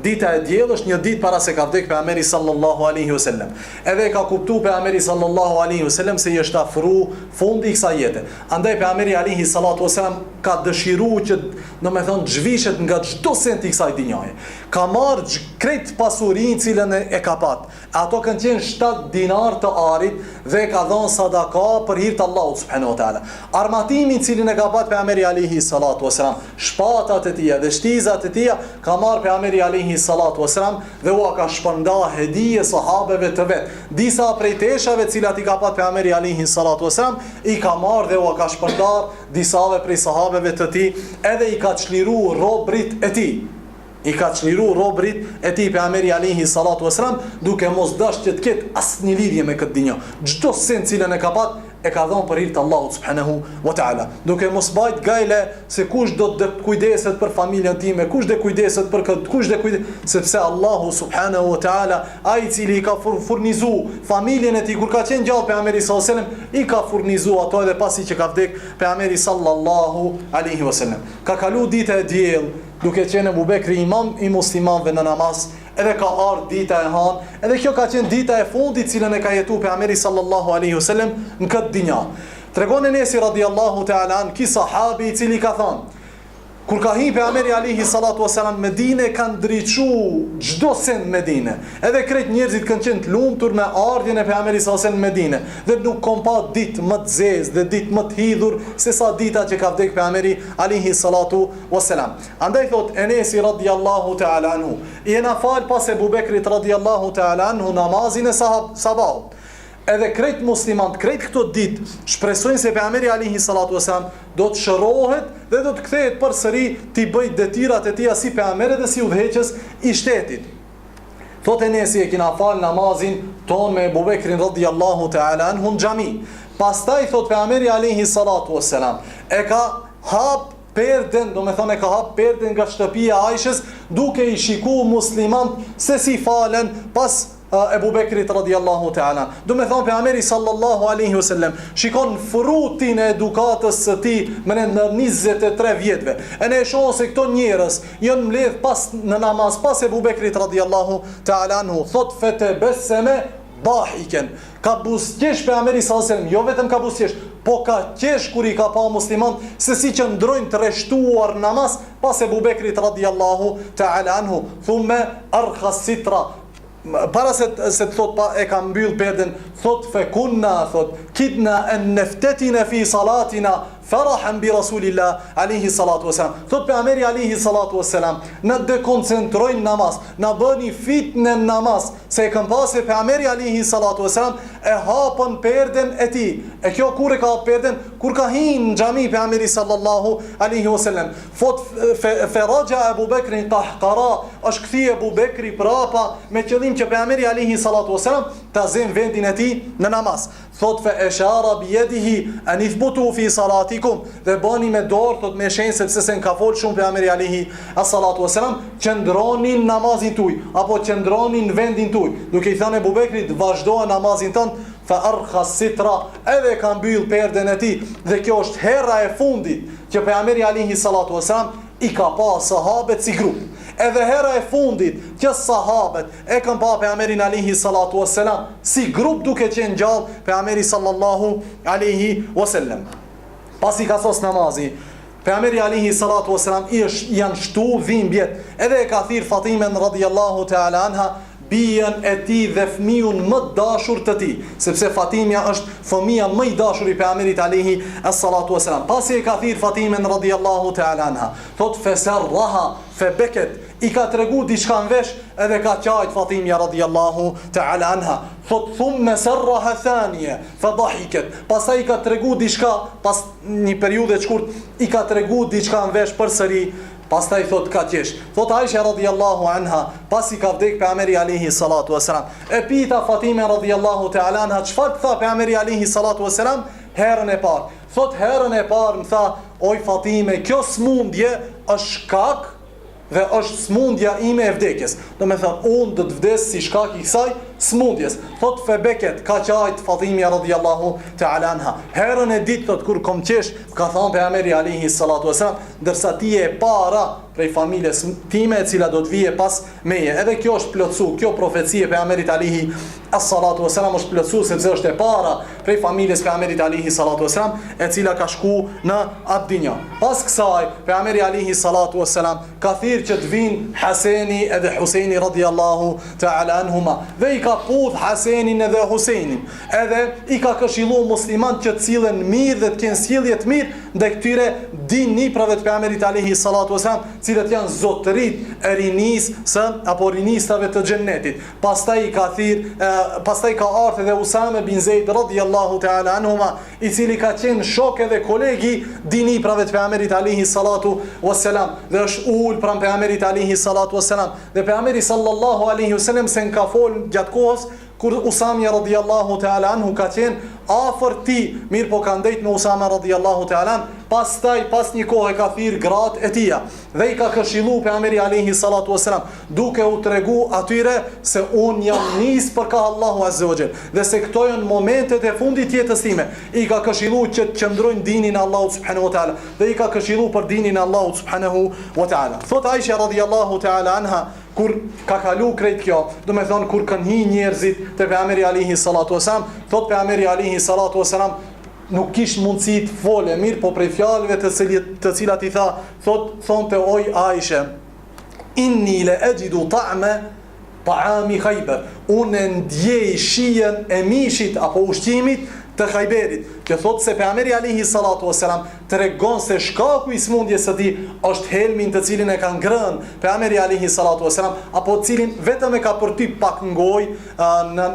Dita e diell është një ditë para se ka vdekë pejgamberi sallallahu alaihi wasallam. Edhe ka kuptuar pejgamberi sallallahu alaihi wasallam se i është afru fundi i kësaj jete. Andaj pejgamberi alaihi salatu wasallam ka dëshiruar që, domethënë, zhvishet nga çdo sent i kësaj dinjaje. Ka marrë krejt pasurinë cilën e ka pat. Ato kanë qenë 7 dinar të arit dhe ka dhënë sadaka për hir të Allahut subhanahu wa taala. Armatimin cilin e ka pat pejgamberi alaihi salatu wasallam, shpatat e tija dhe shtizat e tija, ka marrë pejgamberi alaihi salatu wasalam dhe u ka shpërnda hedije sahabeve të vet. Disa prej teshave cilat i ka pat pejgamberi alaihi salatu wasalam i ka marrë dhe u ka shpërndar disave prej sahabeve të tij, edhe i ka çliru robrit e tij. I ka çliru robrit e tij pejgamberi alaihi salatu wasalam, duke mos dash që të ketë asnjë lidhje me këtë dinjë. Çdo sen cilën e ka pat e ka dhënë për hir të Allahut subhanahu wa taala, duke mos bajt gajle se kush do të kujdeset për familjen time, kush do kujdeset për këtë, kush do kujdeset, sepse Allahu subhanahu wa taala, ai i cili i ka furnizu familjen e tij kur ka qenë gjallë pejgamberi sallallahu alaihi wasallam, i ka furnizu ato edhe pasi që ka vdek pejgamberi sallallahu alaihi wasallam. Ka kalu dita e diell, duke qenë Abu Bekri imam i muslimanëve në namaz, edhe ka ardhur dita e hanë, edhe kjo ka qenë dita e fundit cilën e ka jetuar pejgamberi sallallahu alaihi wasallam në këtë dinjë. Tregon Enesi radhiyallahu ta'ala an, ki sahabi i cili ka thënë, kur ka hyrë pejgamberi alaihi salatu wasallam në Medinë, kanë ndriçu çdo send Medinë. Edhe krejt njerëzit kanë qenë të lumtur me ardhjen e pejgamberit sallallahu alaihi wasallam në Medinë, dhe nuk kanë pa ditë më të zezë dhe ditë më të hidhur se sa dita që ka vdekur pejgamberi alaihi salatu wasallam. Andaj thot Enesi radhiyallahu ta'ala anhu, jena fal pas Ebu Bekrit radhiyallahu ta'ala anhu namazin e sabahut. Edhe krejt muslimant, krejt këto ditë shpresojnë se pejgamberi alaihi salatu wasallam do të shërohet dhe do të kthehet përsëri t'i bëj detyrat e tija si pejgamberi dhe si udhëheqës i shtetit. Thotë Enesi, e kina fal namazin ton me Abu Bekrin radhiyallahu ta'ala anhu në xhami. Pastaj thotë pejgamberi alaihi salatu wasallam e ka hap perden, do me thonë e ka hap perden nga shtëpia e Aishës, duke i shikuar muslimant se si falen pas Ebu Bekrit radhiyallahu ta'ala. Do me thonë pejgamberi sallallahu alaihi wasallam shikon frutin e edukatës së tij në 23 vjetëve. E ne shohim se këto njerëz janë mbledh pas në namaz pas Ebu Bekrit radhiyallahu ta'ala anhu. Thot fete beseme dahiken. Ka buzëqesh pejgamberi sallallahu alaihi wasallam, jo vetëm ka buzëqesh, po ka qesh kur i ka pa musliman se si që ndrojnë të reshtuar namaz pas Ebu Bekrit radhiyallahu ta'ala anhu. Thumme arkha sitra, para se të thot pa e ka mbyll perden, thot fe kunna, thot kidna en neftetina fi salatina farahan bi Rasulillah alaihi salatu wasalam. Thot pejgamberi alaihi salatu wasalam na dekoncentrojnë namaz, na bëni fitnë në namaz, se e kanë pasur pejgamberi alaihi salatu wasalam e hapën perden e tij. E kjo kur e ka hapë perden? Kur ka hyrë në xhami pejgamberi sallallahu alaihi wasallam. Fot feraja Abu Bekrin tahqara, është kthie Abu Bekri prapa me qëllim që pejgamberi alaihi salatu wasalam ta zën vendin e tij në namaz. Thot fe eshara bjedihi an ithbutu fi salatikum, dhe bani me dorë, thot me shenjë sepse se ka fol shumë pejgamberi alaihi salatu wasalam, qëndronin namazin tuaj apo qëndronin në vendin tuaj, duke i thënë Abu Bekrit vazhdo namazin tënd, fa arkha sitra, edhe ka mbyll perden e tij. Dhe kjo është hera e fundit që pejgamberi alaihi salatu wasalam i ka pa sahabet si grup. Edhe hera e fundit që sahabet e kanë pa pejgamberin alayhi salatu wassalam si grup duke qenë gjallë pejgamberi sallallahu alaihi wasallam. Pasi ka sos namazi, pejgamberi alayhi salatu wassalam janë shtu dhimbjet. Edhe e ka thirr Fatimen radhiyallahu ta'ala anha, bijen e ti dhe fëmijun më dashur të ti, sepse Fatimja është fëmija më i dashur i pejgamberit alayhi salatu wassalam. Pasi e ka thirr Fatimen radhiyallahu ta'ala anha, thot fesarraha febeket, i ka tregu diçka në vesh edhe ka qajt Fatimja radhiyallahu ta'ala anha. Thot thumme sarraha thaniye fadahiket, pastaj i ka tregu diçka, pas një periudhe të shkurt i ka tregu diçka në vesh përsëri. Pastaj thot ka qesh. Thot Aisha radhiyallahu anha, pasi ka vdek pejgamberi alayhi salatu wasalam, e pita Fatime radhiyallahu ta'ala anha, çfarë tha pejgamberi alayhi salatu wasalam herën e parë? Thot herën e parë më tha, oj Fatime, kjo smundje është shkak dhe është smundja ime e vdekjes. Do me thënë, unë do të vdes si shkak i kësaj smundjes. Thot febeket, ka qajt Fatimja radhiyallahu ta'ala anha. Herën e ditë, thot, kur kom qesh, ka thonë pejgamberi alayhi salatu wasalam, ndërsa ti e para prej familjes time e cila do të vije pas meje. Edhe kjo është plotësu, kjo profecie pejgamberit alayhi as-salatu wasalam është plotësu, sepse është e para prej familjes pejgamberit alayhi salatu wasalam e cila ka shku në atë dinja. Pas kësaj pejgamberi alayhi salatu wasalam ka thirrë që të vinë Haseni edhe Huseini radhiyallahu ta'ala anhuma, dhe i ka pudh Hasenin edhe Huseinin, edhe i ka këshillu musliman që të cilën mirë dhe të kenë sjellje të mirë ndaj këtyre din niprave të pejgamberit alayhi salatu wasalam, cilët janë zotërit e rinisë apo rinistave të xhennetit. Pastaj i ka thirr, pastaj ka ardhur edhe Usame bin Zeid radhiyallahu ta'ala anhuma, i cili ka qenë shok edhe kolegi diniprave të pejgamberit alayhi salatu wassalam, dhe është ul pranë pejgamberit alayhi salatu wassalam. Dhe pejgamberi sallallahu alaihi wasallam se ka fol gjatë kohës kur Usame radhiyallahu ta'ala anhu ka qenë afër ti, mirë po ka ndejt me Usame radhiyallahu ta'ala anhu. Pastaj pas një kohë ka thirr gratë e tija dhe i ka këshillu pejgamberi alayhi salatu wasalam, duke u tregu atyre se unë jam nis për ka Allahu azza wa jall, dhe se këto janë momentet e fundit të jetës time. I ka këshillu që të qëndrojnë dinin e Allahut subhanahu wa taala, dhe i ka këshillu për dinin e Allahut subhanahu wa taala. Thot Aisha radhiyallahu ta'ala anha, kur ka kalu krejt kjo, do me thonë kur kanë hi njerëzit te pejgamberi alayhi salatu wasalam, thot pejgamberi alayhi salatu wasalam nuk kish mundësi të fole, mirë po prej fjalëve të cilat i tha, thonte oj Aisha, inni le ejidu ta'me ta'ami Khaybar, unë ndjej shijen e mishit apo ushqimit të Khayberit, që thot se pejgamberi alayhi salatu wasalam tregon se shkaku i smundjes së tij është helmin të cilin e ka ngrënë pejgamberi alayhi salatu wasalam, apo cilin vetëm e ka përtyp pak ngojë në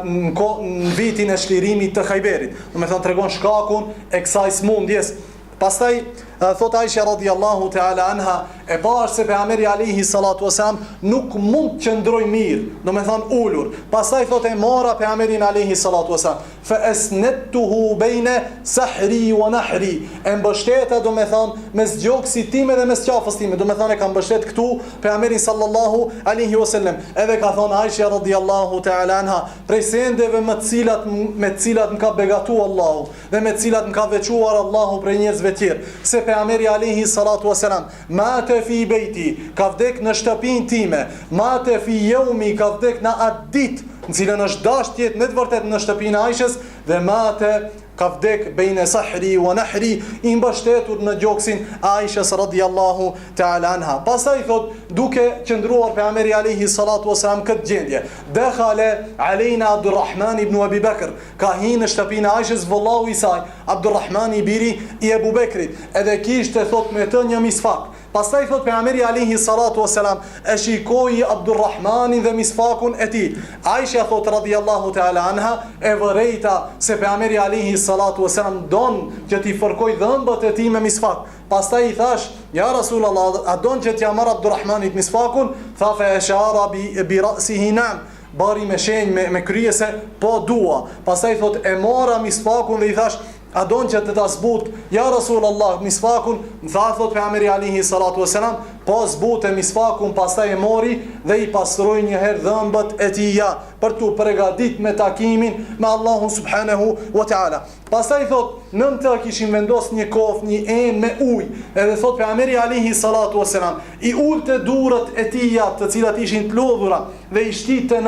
vitin e shlirimit të Khayberit. Do të thonë tregon shkakun e kësaj smundjes. Pastaj thot Aisha radhiyallahu ta'ala anha, e parë se pejgamberi alayhi salatu wasalam nuk mund të qëndroj mirë, do me thonë ulur. Pastaj thot e mora pejgamberin alayhi salatu wasalam, fa asnadtuhu baina sahri wa nahri, e mbështeta do me thonë mes gjoksit time dhe mes qafës time, do me thonë e ka mbështet këtu pejgamberin sallallahu alaihi wasallam. Edhe ka thonë Aisha radhiyallahu ta'ala anha, prej sendeve me të cilat më ka begatu Allahu dhe me të cilat më ka veçuar Allahu prej njerëzve tjerë, se pejgamberi alayhi salatu wasalam mate fi beiti, ka vdek në shtëpinë time, mate fi yawmi, ka vdek në atë ditë në cilën është dashur të jetë në të vërtetë në shtëpinë e Aishës, dhe mate ka vdek bejne sahri wa nahri, i mbështetur në gjoksin Aishës radhiyallahu ta'ala anha. Pastaj thot, duke qëndruar pejgamberi alayhi salatu wasalam këtë gjendje, dekhale alejna Abdurrahman ibn Abi Bakr, ka hinë në shtëpinë e Aishës vëllau i saj, Abdurrahman i biri i Abu Bekrit, edhe kishte thot me të një misfak. Pastaj thot pejgamberi alayhi salatu wasalam, e shikoi Abdurrahmanin dhe misfakun e tij. Aisha thot radhiyallahu ta'ala anha, e vërejta se pejgamberi alayhi salatu wasalam don që t'i fërkoj dhëmbët e tij me misfak. Pastaj i thash, ja Rasulullah, a don që t'ja marr Abdurrahmanit misfakun? Tha fa ashara bi ra'sihi na'am, bari me shenjë me kryese, po dua. Pastaj thot e mora misfakun dhe i thash, a don që të ta zbut, ja Rasulullah, misfakun, më tha, thot pejgamberi alayhi salatu wasalam, po zbute misfakun, pastaj e mori dhe i pastroi një herë dhëmbët e tija për tu përgatit me takimin me Allahun subhanahu wa taala. Pastaj thot, nën të kishin vendos një kofë, një enë me ujë, edhe thot pejgamberi alayhi salatu wasalam, i ulte durët e tija, të cilat ishin të lodhura, dhe i shtite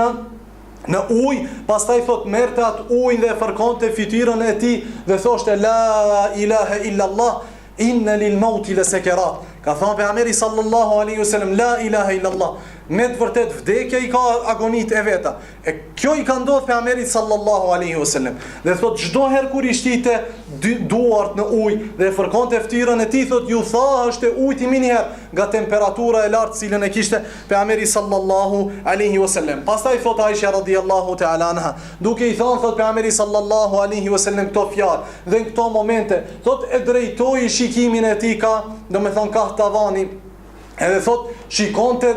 në ujë, pastaj thot merrte atë ujin dhe fërkonte fytyrën e tij dhe thoshte la ilaha illa Allah, inna lil mauti lasekerat. Ka thënë pejgamberi sallallahu alaihi wasallam, la ilaha illa Allah, me të vërtet vdekja i ka agonit e veta. E kjo i ka ndodhur pejgamberit sallallahu alaihi wasallam. Dhe thot çdo herë kur i shtite duart në ujë dhe fërkonte fytyrën e tij, thot ju thaheshte ujti më një herë nga temperatura e lartë cilën e kishte pejgamberi sallallahu alaihi wasallam. Pastaj thot Aisha radhiyallahu ta'ala anha, duke i thënë thot pejgamberi sallallahu alaihi wasallam këto fjalë dhe në këto momente, thot e drejtoi shikimin e tij ka, domethënë ka tavani, edhe thot shikonte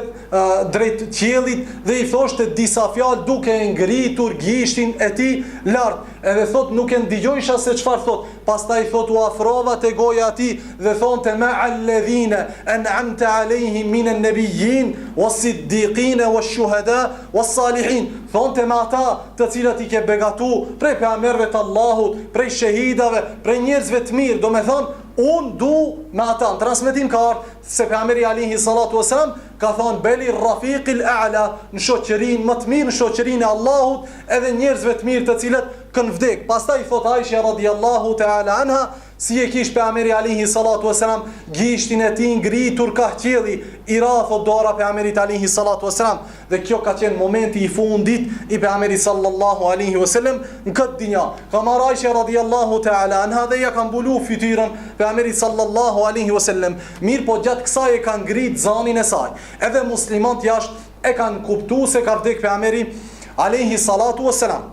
drejt qiellit dhe i thoshte disa fjalë duke e ngritur gishtin e tij lart. Edhe thot nuk e ndigjojsha se çfarë thot. Pastaj thot u afrova te goja e tij dhe thonte ma alladhina an'amta alehim min an-nabiyyin was-siddiqin wash-shuhada was-salihin. Thonte me ata të cilat i ke begatu prej pejgamberëve të Allahut, prej shahidave, prej njerëzve të mirë, domethënë unë du me ata. Në transmetim ka ardhur se pejgamberi alayhi salatu wasalam ka thonë beli rafiqil a'la, në shoqërinë më të mirë, në shoqërinë e Allahut, edhe njerëzve të mirë të cilët kanë vdek. Pastaj thot Aisha radhiyallahu ta'ala anha, si e kish pejgamberi alayhi salatu wasalam gishtin e tij ngritur ka qielli, i rafo dora pejgamberit alayhi salatu wasalam, dhe kjo ka qenë momenti i fundit i pejgamberit sallallahu alaihi wasallam në këtë dinja. Ka marrë Aisha radhiyallahu ta'ala anha dhe ja ka mbulu fytyrën pejgamberit sallallahu alaihi wasallam. Mirë, po gjatë kësaj e ka ngrit zanin e saj. Edhe muslimanët jashtë e kanë kuptuar se ka vdek pejgamberi alayhi salatu wasalam.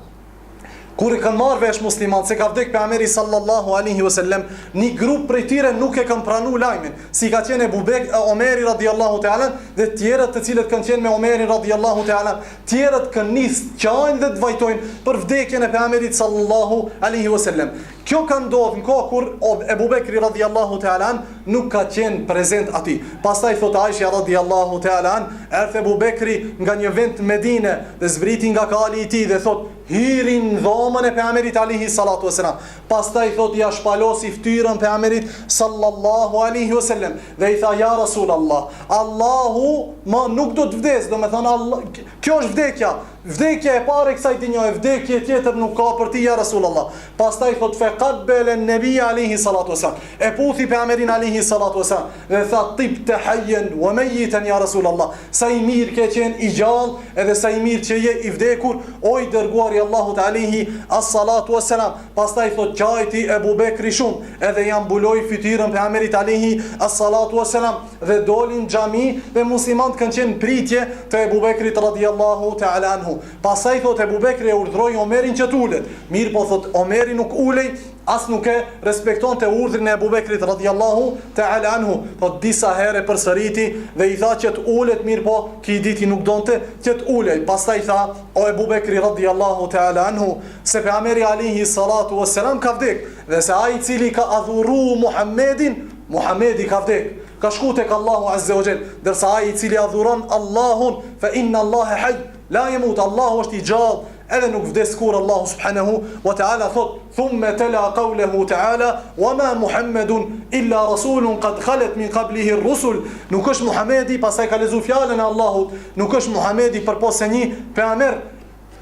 Kur e kanë marrë vesh muslimanët se ka vdek pejgamberi sallallahu alaihi wasallam, një grup prej tyre nuk e kanë pranuar lajmin, si ka qenë Abu Bekr, Omeri radhiyallahu ta'ala dhe të tjerët të cilët kanë qenë me Omerin radhiyallahu ta'ala, tjerët kanë nis qajnë dhe të vajtojnë për vdekjen e pejgamberit sallallahu alaihi wasallam. Kjo ka ndodhur në kohë kur Abu Bekri radhiyallahu ta'ala nuk ka qenë prezent aty. Pastaj thot Aisha radhiyallahu ta'ala, erdhi Abu Bekri nga një vend në Medinë dhe zbriti nga kali i tij dhe thot hyrin dhomën e pejgamberit alayhi salatu wasalam. Pastaj thot ja shpalosi fytyrën pejgamberit sallallahu alaihi wasallam dhe i tha ja Rasulullah, Allahu ma nuk do të vdes, domethënë Allah, kjo është vdekja. Vdekja e parë e kësaj dinjaje, vdekje tjetër nuk ka për ti ja Rasulullah. Pastaj thot faqabbala an-nabi alayhi salatu wasalam, e puthi pejgamberin alayhi salatu wasalam dhe tha tibta hayyan wa mayitan ya Rasulullah, sa i mirë ke qenë i gjallë edhe sa i mirë që je i vdekur, o i dërguari Allahut alayhi as-salatu wasalam. Pastaj thot qajti Abu Bekri shumë edhe ja mbuloi fytyrën pejgamberit alayhi as-salatu wasalam dhe dolin xhami dhe muslimanët kanë qenë pritje te Abu Bekrit radhiyallahu ta'ala anhu. Pastaj thot Abu Bekri e urdhroi Omerin që të ulet. Mirë, po thot Omeri nuk ulej, as nuk e respektonte urdhrin e Abu Bekrit radhiyallahu ta'ala anhu. Thot disa herë përsëriti dhe i tha që të ulet, mirë, po ki diti nuk donte që të ulej. Pastaj tha o Abu Bekri radhiyallahu ta'ala anhu se pejgamberi alayhi salatu wassalam ka vdek dhe se ai i cili ka adhuru Muhammedin, Muhammedi ka vdek, ka shku tek Allahu azza wa jall, ndërsa ai i cili adhuron Allahun fa inna Allaha hayy la yamut, Allahu është i gjallë edhe nuk vdes kur. Allahu subhanahu wa ta'ala thot thumma tala qawluhu ta'ala wama Muhammadun illa rasulun qad khalat min qablihi ar-rusul. Nuk është Muhamedi, pastaj ka lezu fjalën e Allahut, nuk është Muhamedi përpos se një pejgamber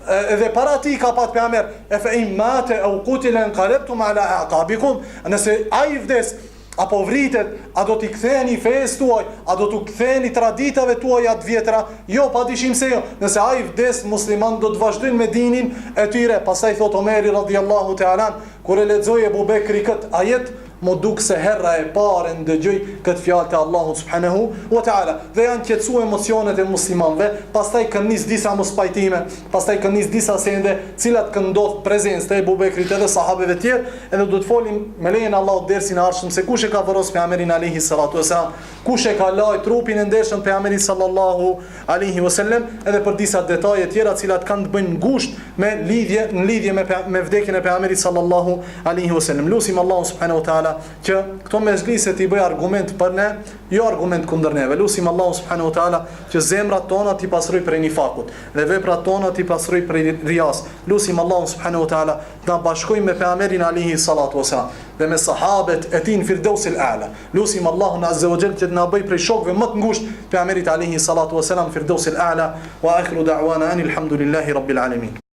edhe para ti ka pat pejgamber, e fa in mata aw qutila inqalabtum ala aqabikum, nëse ai vdes apo vritet, a do t'i ktheni fesë tuaj, a do t'u ktheni traditave tuaj atë vjetra? Jo, padyshim se jo. Nëse ai vdes, musliman do të vazhdojnë me dinin e tyre. Pastaj thot Omeri radhiyallahu ta'ala, kur e lexoi Abu Bekri kët ajet, më duk se herra e parë ndëgjoj këtë fjalë të Allahut subhanahu wa taala dhe janë qetësuar emocionet e muslimanëve, pastaj kanë nis disa mospajtime, pastaj kanë nis disa sende, cilat kanë ndodhur prezencë të Ebu Bekrit edhe sahabeve të tjerë, edhe do të folim me lejen e Allahut dersin e ardhshëm se kush e ka varros pejgamberin alayhi salatu wasalam, kush e ka lajt trupin e ndershëm pejgamberit sallallahu alaihi wasallam, edhe për disa detaje të tjera të cilat kanë të bëjnë ngushtë me lidhje me vdekjen e pejgamberit sallallahu alaihi wasallam. Lutim Allahun subhanahu wa taala që këto mezhlise të bëj argument për ne, jo argument kundër neve. Lutim Allahun subhanahu wa taala që zemrat tona t'i pastroj prej nifakut dhe veprat tona t'i pastroj prej rias. Lutim Allahun subhanahu wa taala ta bashkojmë me pejgamberin alayhi salatu wasalam dhe me sahabet e tij në Firdausil A'la. Lutim Allahun azza wa jall që na bëj prej shokëve më të ngushtë pejgamberit alayhi salatu wasalam Firdausil A'la wa akhiru da'wana anil hamdulillahi rabbil alamin.